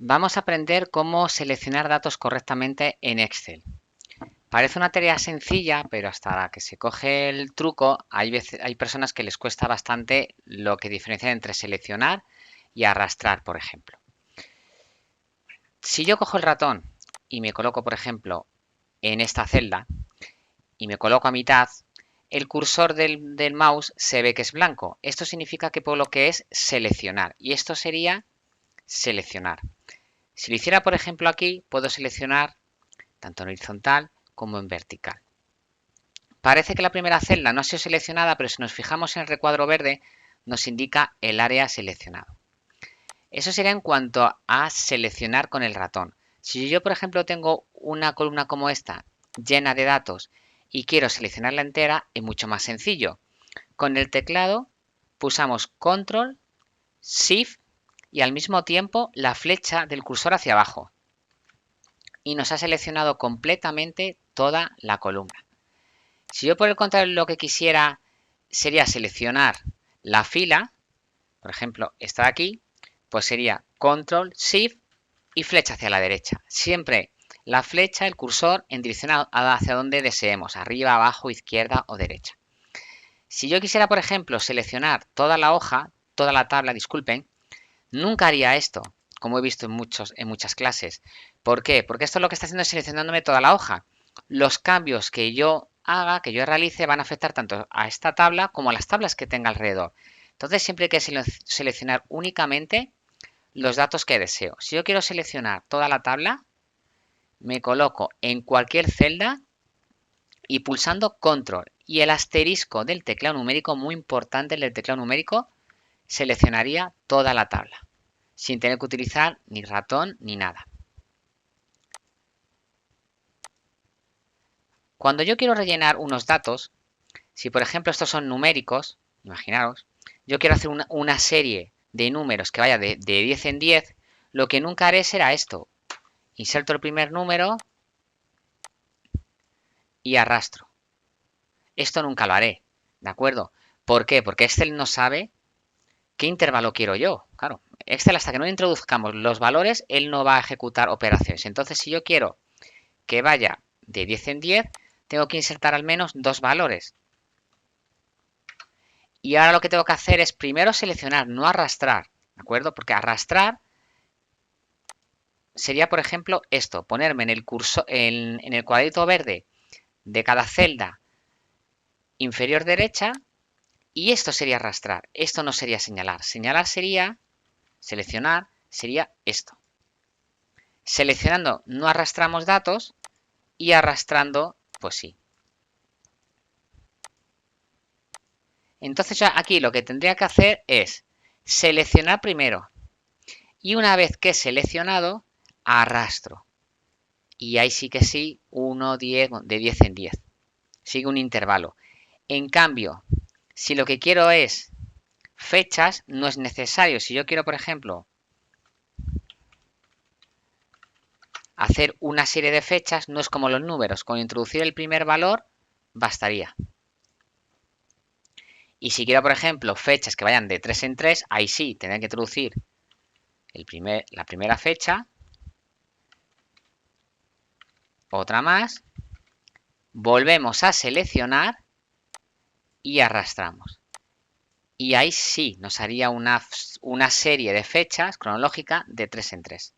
Vamos a aprender cómo seleccionar datos correctamente en Excel. Parece una tarea sencilla, pero hasta que se coge el truco, hay personas que les cuesta bastante lo que diferencia entre seleccionar y arrastrar, por ejemplo. Si yo cojo el ratón y me coloco, por ejemplo, en esta celda y me coloco a mitad, el cursor del mouse se ve que es blanco. Esto significa que por lo que es seleccionar. Y esto sería seleccionar. Si lo hiciera, por ejemplo, aquí, puedo seleccionar tanto en horizontal como en vertical. Parece que la primera celda no ha sido seleccionada, pero si nos fijamos en el recuadro verde, nos indica el área seleccionado. Eso sería en cuanto a seleccionar con el ratón. Si yo, por ejemplo, tengo una columna como esta, llena de datos, y quiero seleccionarla entera, es mucho más sencillo. Con el teclado pulsamos Control, Shift y al mismo tiempo la flecha del cursor hacia abajo. Y nos ha seleccionado completamente toda la columna. Si yo por el contrario lo que quisiera sería seleccionar la fila, por ejemplo, esta de aquí, pues sería Control, Shift y flecha hacia la derecha. Siempre la flecha, el cursor en dirección hacia donde deseemos, arriba, abajo, izquierda o derecha. Si yo quisiera, por ejemplo, seleccionar toda la hoja, toda la tabla, disculpen, nunca haría esto, como he visto en muchas clases. ¿Por qué? Porque esto lo que está haciendo es seleccionándome toda la hoja. Los cambios que yo haga, que yo realice, van a afectar tanto a esta tabla como a las tablas que tenga alrededor. Entonces siempre hay que seleccionar únicamente los datos que deseo. Si yo quiero seleccionar toda la tabla, me coloco en cualquier celda y pulsando Control y el asterisco del teclado numérico, muy importante el del teclado numérico, seleccionaría toda la tabla, sin tener que utilizar ni ratón ni nada. Cuando yo quiero rellenar unos datos, si por ejemplo estos son numéricos, imaginaos, yo quiero hacer una serie de números que vaya de 10 en 10, lo que nunca haré será esto. Inserto el primer número y arrastro. Esto nunca lo haré, ¿de acuerdo? ¿Por qué? Porque Excel no sabe qué intervalo quiero yo. Claro, Excel hasta que no introduzcamos los valores, él no va a ejecutar operaciones. Entonces, si yo quiero que vaya de 10 en 10, tengo que insertar al menos dos valores. Y ahora lo que tengo que hacer es primero seleccionar, no arrastrar, ¿de acuerdo? Porque arrastrar sería, por ejemplo, esto, ponerme en el cursor, en el cuadrito verde de cada celda inferior derecha y esto sería arrastrar. Esto no sería señalar. Señalar sería, seleccionar, sería esto. Seleccionando no arrastramos datos y arrastrando, pues sí. Entonces ya aquí lo que tendría que hacer es seleccionar primero y una vez que he seleccionado, arrastro. Y ahí sí que sí, 1, 10, de 10 en 10. Sigue un intervalo. En cambio, si lo que quiero es fechas, no es necesario. Si yo quiero, por ejemplo, hacer una serie de fechas, no es como los números. Con introducir el primer valor, bastaría. Y si quiero, por ejemplo, fechas que vayan de 3 en 3, ahí sí, tendré que introducir la primera fecha, otra más, volvemos a seleccionar y arrastramos. Y ahí sí nos haría una serie de fechas cronológica de 3 en 3.